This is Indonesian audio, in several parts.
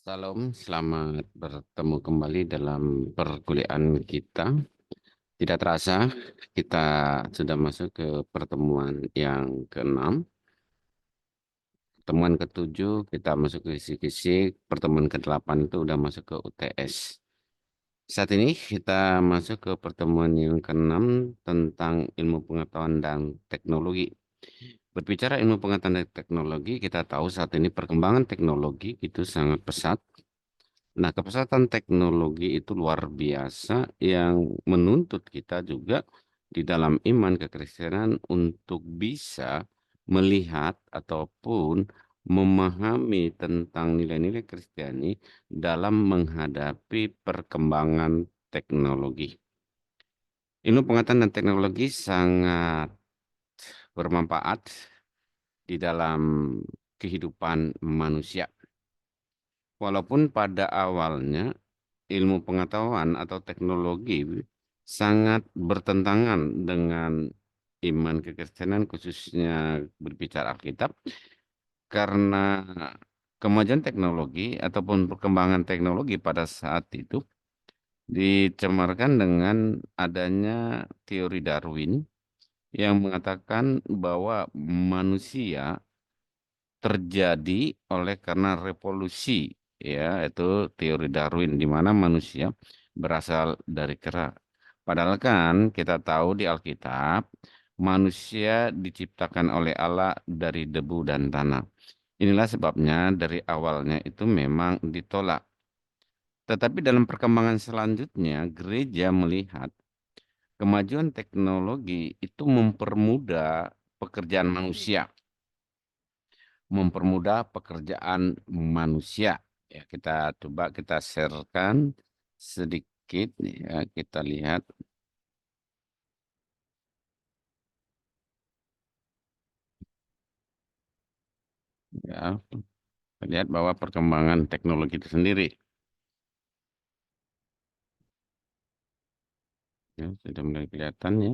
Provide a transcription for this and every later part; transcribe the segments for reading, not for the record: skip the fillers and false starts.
Salam, selamat bertemu kembali dalam perkuliahan kita. Tidak terasa, kita sudah masuk ke pertemuan yang keenam. Pertemuan ketujuh, kita masuk ke fisik-fisik. Pertemuan ke-8 itu udah masuk ke UTS. Saat ini kita masuk ke pertemuan yang keenam tentang ilmu pengetahuan dan teknologi. Berbicara ilmu pengetahuan dan teknologi, kita tahu saat ini perkembangan teknologi itu sangat pesat. Nah, kepesatan teknologi itu luar biasa yang menuntut kita juga di dalam iman kekristenan untuk bisa melihat ataupun memahami tentang nilai-nilai Kristiani dalam menghadapi perkembangan teknologi. Ilmu pengetahuan dan teknologi sangat bermanfaat di dalam kehidupan manusia. Walaupun pada awalnya ilmu pengetahuan atau teknologi sangat bertentangan dengan iman kekristenan khususnya berbicara Alkitab karena kemajuan teknologi ataupun perkembangan teknologi pada saat itu dicemarkan dengan adanya teori Darwin yang mengatakan bahwa manusia terjadi oleh karena revolusi, ya itu teori Darwin di mana manusia berasal dari kera. Padahal kan kita tahu di Alkitab manusia diciptakan oleh Allah dari debu dan tanah. Inilah sebabnya dari awalnya itu memang ditolak. Tetapi dalam perkembangan selanjutnya gereja melihat kemajuan teknologi itu mempermudah pekerjaan manusia, mempermudah pekerjaan manusia. Ya, kita coba kita sharekan sedikit ya, kita lihat ya, lihat bahwa perkembangan teknologi itu sendiri ya, sudah mulai kelihatan ya.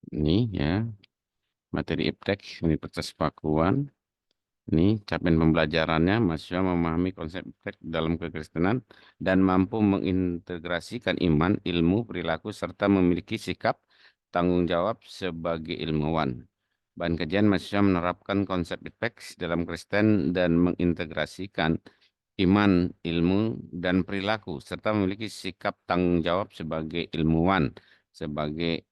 Ini ya, materi iptek Universitas Pakuan. Ini capaian pembelajarannya, mahasiswa memahami konsep iptek dalam kekristenan dan mampu mengintegrasikan iman, ilmu, perilaku, serta memiliki sikap tanggung jawab sebagai ilmuwan. Bahan kajian mahasiswa menerapkan konsep iptek dalam Kristen dan mengintegrasikan iman, ilmu, dan perilaku, serta memiliki sikap tanggung jawab sebagai ilmuwan, sebagai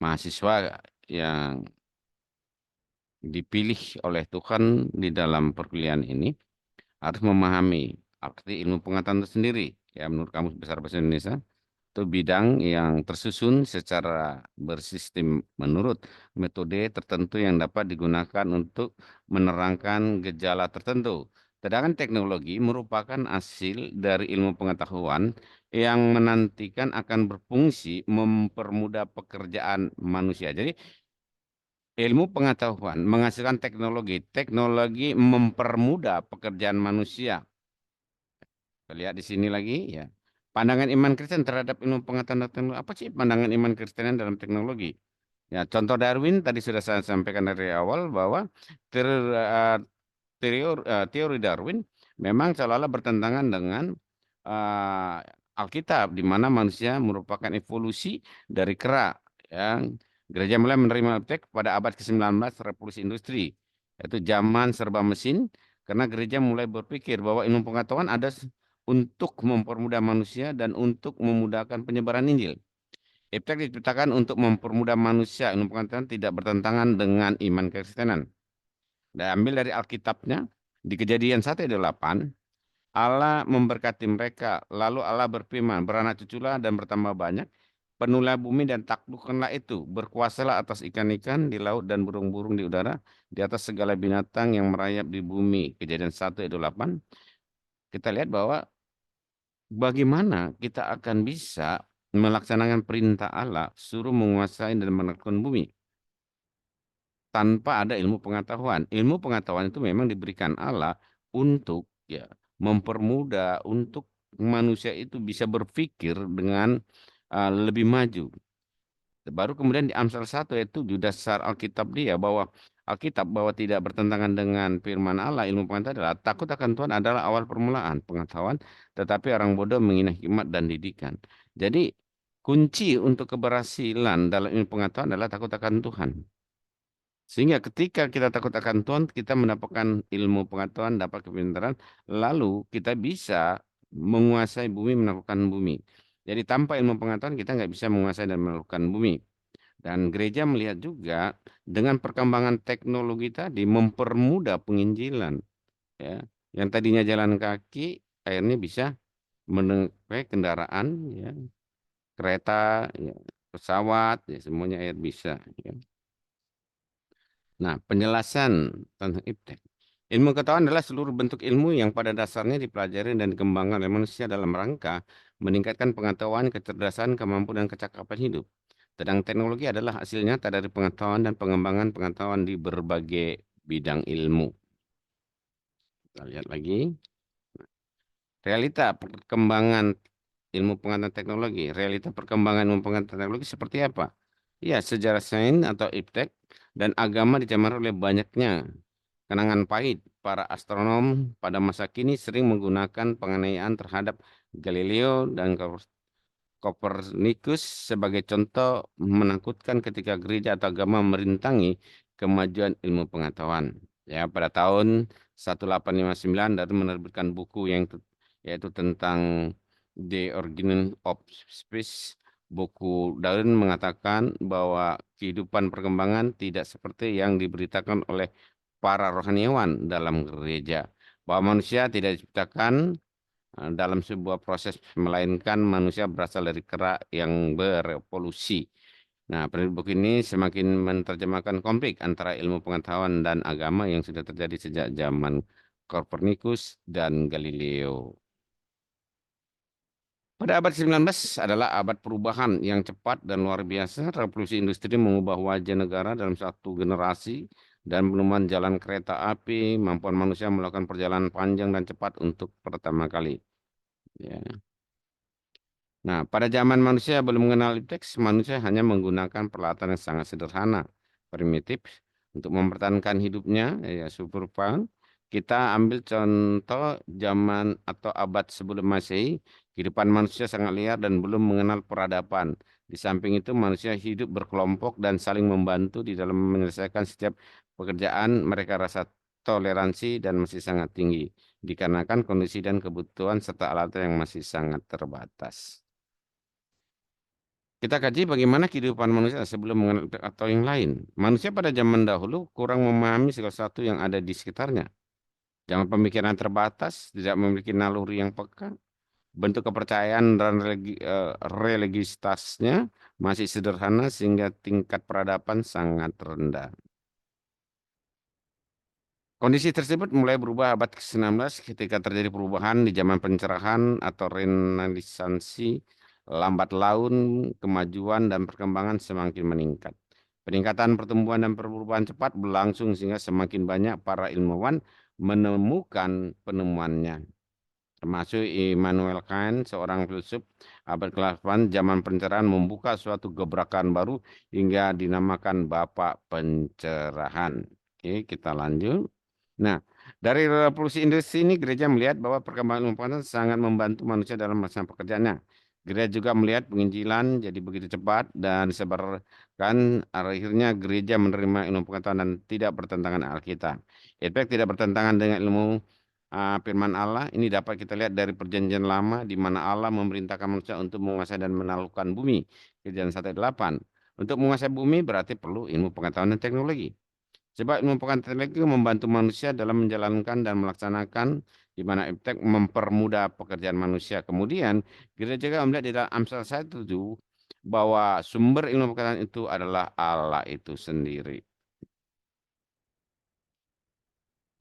mahasiswa yang dipilih oleh Tuhan di dalam perkuliahan ini harus memahami arti ilmu pengetahuan itu sendiri. Ya, menurut Kamus Besar Bahasa Indonesia, itu bidang yang tersusun secara bersistem menurut metode tertentu yang dapat digunakan untuk menerangkan gejala tertentu. Sedangkan teknologi merupakan hasil dari ilmu pengetahuan yang menantikan akan berfungsi mempermudah pekerjaan manusia. Jadi ilmu pengetahuan menghasilkan teknologi. Teknologi mempermudah pekerjaan manusia. Kita lihat di sini lagi ya. Pandangan iman Kristen terhadap ilmu pengetahuan dan teknologi. Apa sih pandangan iman Kristen dalam teknologi? Ya, contoh Darwin tadi sudah saya sampaikan dari awal bahwa ter, eh, teori Darwin memang seolah-olah bertentangan dengan eh, Alkitab, di mana manusia merupakan evolusi dari kera. Yang gereja mulai menerima iptek pada abad ke-19 revolusi industri, yaitu zaman serba mesin, karena gereja mulai berpikir bahwa ilmu pengetahuan ada untuk mempermudah manusia dan untuk memudahkan penyebaran Injil. Iptek diciptakan untuk mempermudah manusia. Ilmu pengetahuan tidak bertentangan dengan iman kekristenan. Diambil dari Alkitabnya, di Kejadian 1:8, Allah memberkati mereka, lalu Allah berfirman, beranak cuculah dan bertambah banyak, penuhilah bumi dan taklukkanlah itu, berkuasalah atas ikan-ikan di laut dan burung-burung di udara, di atas segala binatang yang merayap di bumi. Kejadian 1:8, kita lihat bahwa bagaimana kita akan bisa melaksanakan perintah Allah, suruh menguasai dan menaklukkan bumi tanpa ada ilmu pengetahuan. Ilmu pengetahuan itu memang diberikan Allah untuk ya mempermudah untuk manusia itu bisa berpikir dengan lebih maju. Baru kemudian di Amsal 1 itu di dasar Alkitab dia bahwa Alkitab bahwa tidak bertentangan dengan firman Allah, ilmu pengetahuan adalah takut akan Tuhan adalah awal permulaan pengetahuan, tetapi orang bodoh menghina hikmat dan didikan. Jadi kunci untuk keberhasilan dalam ilmu pengetahuan adalah takut akan Tuhan. Sehingga ketika kita takut akan Tuhan, kita mendapatkan ilmu pengetahuan, dapat kepintaran, lalu kita bisa menguasai bumi, menaklukkan bumi. Jadi tanpa ilmu pengetahuan kita nggak bisa menguasai dan menaklukkan bumi. Dan gereja melihat juga dengan perkembangan teknologi tadi mempermudah penginjilan. Ya. Yang tadinya jalan kaki, akhirnya bisa menaiki kendaraan, ya, kereta, ya, pesawat, ya, semuanya air bisa. Ya. Nah, penjelasan tentang iptek. Ilmu ketahuan adalah seluruh bentuk ilmu yang pada dasarnya dipelajari dan dikembangkan oleh manusia dalam rangka meningkatkan pengetahuan, kecerdasan, kemampuan, dan kecakapan hidup. Tentang teknologi adalah hasil nyata dari pengetahuan dan pengembangan pengetahuan di berbagai bidang ilmu. Kita lihat lagi. Realita perkembangan ilmu pengetahuan teknologi. Realita perkembangan ilmu pengetahuan teknologi seperti apa? Ya, sejarah sains atau iptek dan agama dicemarkan oleh banyaknya kenangan pahit. Para astronom pada masa kini sering menggunakan penganiayaan terhadap Galileo dan Kopernikus sebagai contoh menakutkan ketika gereja atau agama merintangi kemajuan ilmu pengetahuan. Ya, pada tahun 1859 Darwin menerbitkan buku yaitu tentang The Origin of Species. Buku Darwin mengatakan bahwa kehidupan perkembangan tidak seperti yang diberitakan oleh para rohaniawan dalam gereja. Bahwa manusia tidak diciptakan dalam sebuah proses, melainkan manusia berasal dari kera yang berevolusi. Nah, penerbit buku ini semakin menerjemahkan konflik antara ilmu pengetahuan dan agama yang sudah terjadi sejak zaman Kopernikus dan Galileo. Pada abad 19 adalah abad perubahan yang cepat dan luar biasa. Revolusi industri mengubah wajah negara dalam satu generasi dan penemuan jalan kereta api, mampuan manusia melakukan perjalanan panjang dan cepat untuk pertama kali. Ya. Nah, pada zaman manusia belum mengenal teks, manusia hanya menggunakan peralatan yang sangat sederhana, primitif, untuk mempertahankan hidupnya, ya survival. Kita ambil contoh zaman atau abad sebelum Masehi, kehidupan manusia sangat liar dan belum mengenal peradaban. Di samping itu, manusia hidup berkelompok dan saling membantu di dalam menyelesaikan setiap pekerjaan. Mereka rasa toleransi dan masih sangat tinggi, dikarenakan kondisi dan kebutuhan serta alat yang masih sangat terbatas. Kita kaji bagaimana kehidupan manusia sebelum mengenal atau yang lain. Manusia pada zaman dahulu kurang memahami segala sesuatu yang ada di sekitarnya. Jangan pemikiran terbatas, tidak memiliki naluri yang peka, bentuk kepercayaan dan religiositasnya masih sederhana sehingga tingkat peradaban sangat rendah. Kondisi tersebut mulai berubah abad ke-19 ketika terjadi perubahan di zaman pencerahan atau renesansi, lambat laun, kemajuan dan perkembangan semakin meningkat. Peningkatan pertumbuhan dan perubahan cepat berlangsung sehingga semakin banyak para ilmuwan menemukan penemuannya. Termasuk Immanuel Kant, seorang filsuf abad ke-8, zaman pencerahan membuka suatu gebrakan baru hingga dinamakan Bapak Pencerahan. Oke, kita lanjut. Nah, dari revolusi industri ini gereja melihat bahwa perkembangan ilmu pengetahuan sangat membantu manusia dalam melaksanakan pekerjaannya. Gereja juga melihat penginjilan jadi begitu cepat dan disebarkan, akhirnya gereja menerima ilmu pengetahuan dan tidak bertentangan dengan Alkitab. Efek tidak bertentangan dengan ilmu firman Allah ini dapat kita lihat dari perjanjian lama di mana Allah memerintahkan manusia untuk menguasai dan menaklukkan bumi. Kejadian 1:8. Untuk menguasai bumi berarti perlu ilmu pengetahuan dan teknologi. Sebab ilmu pengetahuan teknologi membantu manusia dalam menjalankan dan melaksanakan di mana iptek mempermudah pekerjaan manusia. Kemudian kita juga melihat di dalam Amsal 1:7 bahwa sumber ilmu pengetahuan itu adalah Allah itu sendiri.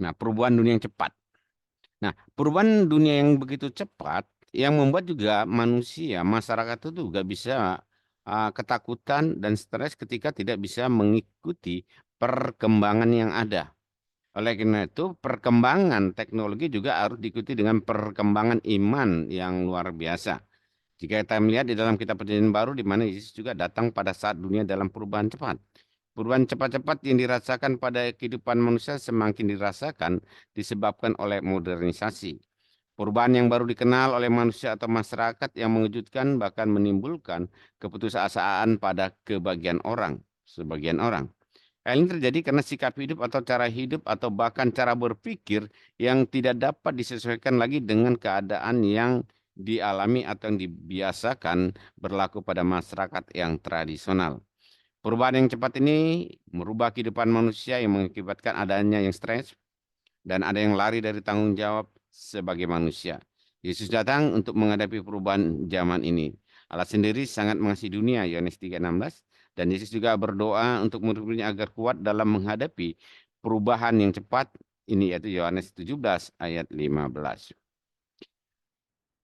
Nah, perubahan dunia yang cepat. Nah, perubahan dunia yang begitu cepat yang membuat juga manusia, masyarakat itu juga bisa ketakutan dan stres ketika tidak bisa mengikuti perkembangan yang ada. Oleh karena itu, perkembangan teknologi juga harus diikuti dengan perkembangan iman yang luar biasa. Jika kita melihat di dalam kitab Perjanjian Baru, di mana Yesus juga datang pada saat dunia dalam perubahan cepat. Perubahan cepat-cepat yang dirasakan pada kehidupan manusia semakin dirasakan disebabkan oleh modernisasi. Perubahan yang baru dikenal oleh manusia atau masyarakat yang mengejutkan bahkan menimbulkan keputusasaan pada sebagian orang. Hal ini terjadi karena sikap hidup atau cara hidup atau bahkan cara berpikir yang tidak dapat disesuaikan lagi dengan keadaan yang dialami atau yang dibiasakan berlaku pada masyarakat yang tradisional. Perubahan yang cepat ini merubah kehidupan manusia yang mengakibatkan adanya yang stres dan ada yang lari dari tanggung jawab sebagai manusia. Yesus datang untuk menghadapi perubahan zaman ini. Allah sendiri sangat mengasihi dunia, Yohanes 3:16, dan Yesus juga berdoa untuk murid-muridnya agar kuat dalam menghadapi perubahan yang cepat ini, yaitu Yohanes 17 ayat 15.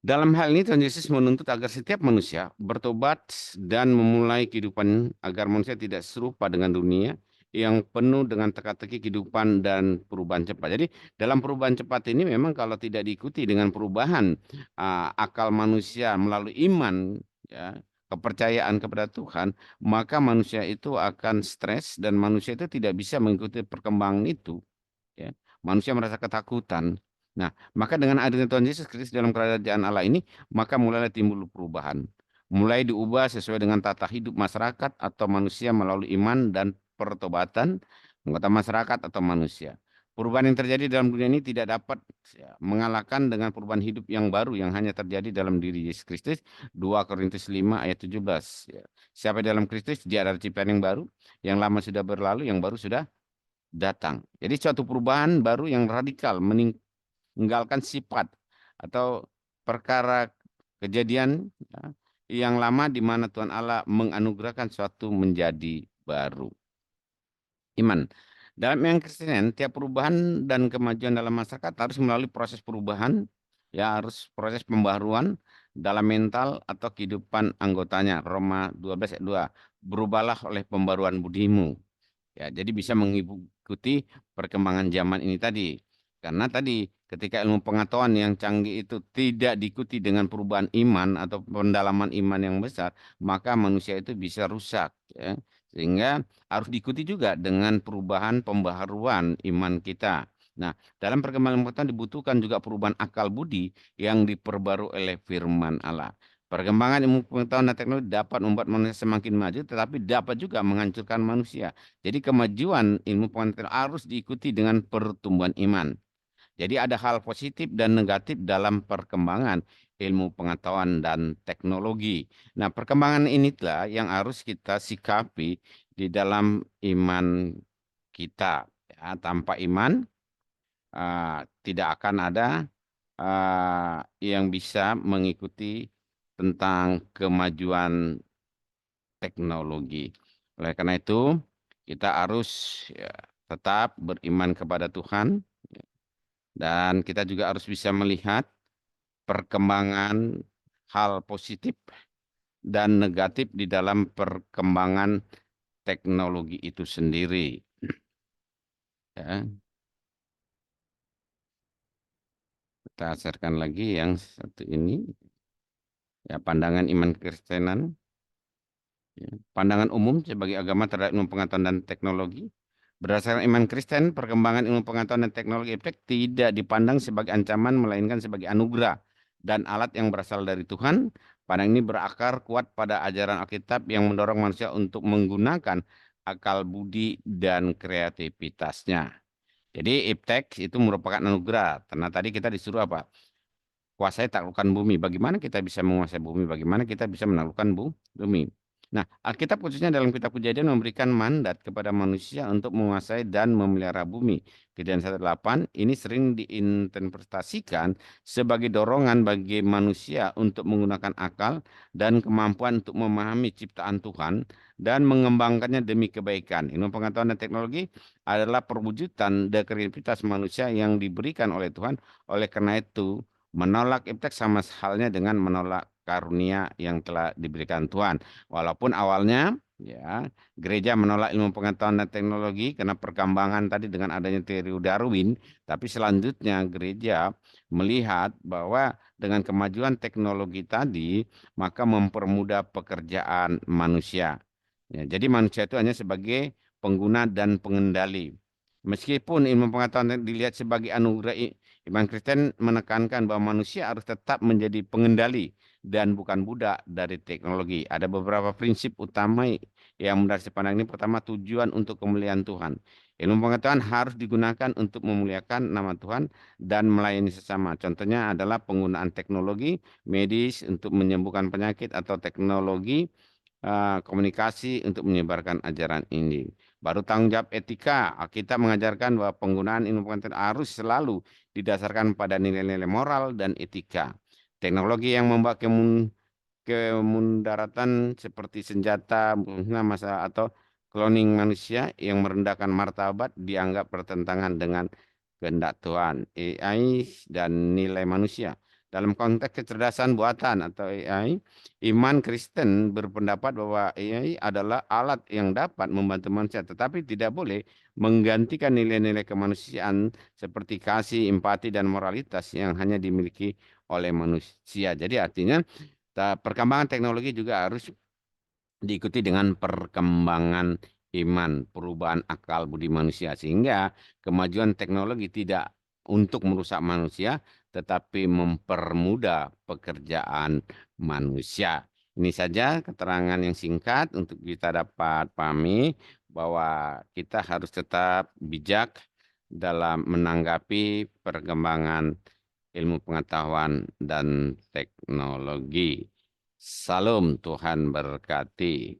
Dalam hal ini Tuhan Yesus menuntut agar setiap manusia bertobat dan memulai kehidupan agar manusia tidak serupa dengan dunia yang penuh dengan teka-teki kehidupan dan perubahan cepat. Jadi dalam perubahan cepat ini memang kalau tidak diikuti dengan perubahan akal manusia melalui iman, ya, kepercayaan kepada Tuhan, maka manusia itu akan stres dan manusia itu tidak bisa mengikuti perkembangan itu. Ya. Manusia merasa ketakutan. Nah, maka dengan adanya Tuhan Yesus Kristus dalam kerajaan Allah ini, maka mulailah timbul perubahan. Mulai diubah sesuai dengan tata hidup masyarakat atau manusia melalui iman dan pertobatan, anggota masyarakat atau manusia. Perubahan yang terjadi dalam dunia ini tidak dapat mengalahkan dengan perubahan hidup yang baru yang hanya terjadi dalam diri Yesus Kristus. 2 Korintus 5 ayat 17. Ya. Siapa dalam Kristus, dia adalah ciptaan yang baru, yang lama sudah berlalu, yang baru sudah datang. Jadi suatu perubahan baru yang radikal meninggalkan sifat atau perkara kejadian, ya, yang lama di mana Tuhan Allah menganugerahkan suatu menjadi baru. Iman. Dalam yang Kristen, tiap perubahan dan kemajuan dalam masyarakat harus melalui proses perubahan, ya harus proses pembaharuan dalam mental atau kehidupan anggotanya. Roma 12 ayat 2. Berubahlah oleh pembaruan budimu. Ya, jadi bisa mengikuti perkembangan zaman ini tadi. Karena tadi ketika ilmu pengetahuan yang canggih itu tidak diikuti dengan perubahan iman atau pendalaman iman yang besar, maka manusia itu bisa rusak. Ya. Sehingga harus diikuti juga dengan perubahan pembaharuan iman kita. Nah, dalam perkembangan pengetahuan dibutuhkan juga perubahan akal budi yang diperbarui oleh firman Allah. Perkembangan ilmu pengetahuan dan teknologi dapat membuat manusia semakin maju, tetapi dapat juga menghancurkan manusia. Jadi kemajuan ilmu pengetahuan harus diikuti dengan pertumbuhan iman. Jadi ada hal positif dan negatif dalam perkembangan ilmu pengetahuan dan teknologi. Nah, perkembangan inilah yang harus kita sikapi di dalam iman kita. Ya, tanpa iman tidak akan ada yang bisa mengikuti tentang kemajuan teknologi. Oleh karena itu, kita harus ya, tetap beriman kepada Tuhan dan kita juga harus bisa melihat perkembangan hal positif dan negatif di dalam perkembangan teknologi itu sendiri. Ya, kita sharekan lagi yang satu ini, ya pandangan iman Kristenan. Ya, pandangan umum sebagai agama terhadap ilmu pengetahuan dan teknologi. Berdasarkan iman Kristen, perkembangan ilmu pengetahuan dan teknologi iptek tidak dipandang sebagai ancaman, melainkan sebagai anugerah dan alat yang berasal dari Tuhan. Pandangan ini berakar kuat pada ajaran Alkitab yang mendorong manusia untuk menggunakan akal budi dan kreativitasnya. Jadi iptek itu merupakan anugerah. Karena tadi kita disuruh apa? Kuasai taklukkan bumi. Bagaimana kita bisa menguasai bumi? Bagaimana kita bisa menaklukkan bumi? Nah, Alkitab khususnya dalam kitab Kejadian memberikan mandat kepada manusia untuk menguasai dan memelihara bumi. Kejadian 1:8 ini sering diinterpretasikan sebagai dorongan bagi manusia untuk menggunakan akal dan kemampuan untuk memahami ciptaan Tuhan dan mengembangkannya demi kebaikan. Ilmu pengetahuan dan teknologi adalah perwujudan dari kreativitas manusia yang diberikan oleh Tuhan. Oleh karena itu, menolak iptek sama halnya dengan menolak karunia yang telah diberikan Tuhan. Walaupun awalnya ya gereja menolak ilmu pengetahuan dan teknologi karena perkembangan tadi dengan adanya teori Darwin, tapi selanjutnya gereja melihat bahwa dengan kemajuan teknologi tadi maka mempermudah pekerjaan manusia. Ya, jadi manusia itu hanya sebagai pengguna, dan pengendali. Meskipun ilmu pengetahuan dilihat sebagai anugerah, iman Kristen menekankan bahwa manusia harus tetap menjadi pengendali dan bukan budak dari teknologi. Ada beberapa prinsip utama yang mendasari pandang ini. Pertama, tujuan untuk kemuliaan Tuhan. Ilmu pengetahuan harus digunakan untuk memuliakan nama Tuhan dan melayani sesama. Contohnya adalah penggunaan teknologi medis untuk menyembuhkan penyakit atau teknologi komunikasi untuk menyebarkan ajaran ini. Baru tanggung jawab etika. Kita mengajarkan bahwa penggunaan ilmu pengetahuan harus selalu didasarkan pada nilai-nilai moral dan etika. Teknologi yang membawa kemundaratan seperti senjata musnah massa atau cloning manusia yang merendahkan martabat dianggap bertentangan dengan kehendak Tuhan, AI, dan nilai manusia. Dalam konteks kecerdasan buatan atau AI, iman Kristen berpendapat bahwa AI adalah alat yang dapat membantu manusia, tetapi tidak boleh menggantikan nilai-nilai kemanusiaan seperti kasih, empati, dan moralitas yang hanya dimiliki oleh manusia. Jadi artinya perkembangan teknologi juga harus diikuti dengan perkembangan iman, perubahan akal budi manusia, sehingga kemajuan teknologi tidak untuk merusak manusia, tetapi mempermudah pekerjaan manusia. Ini saja keterangan yang singkat untuk kita dapat pahami bahwa kita harus tetap bijak dalam menanggapi perkembangan ilmu pengetahuan dan teknologi. Salam, Tuhan berkati.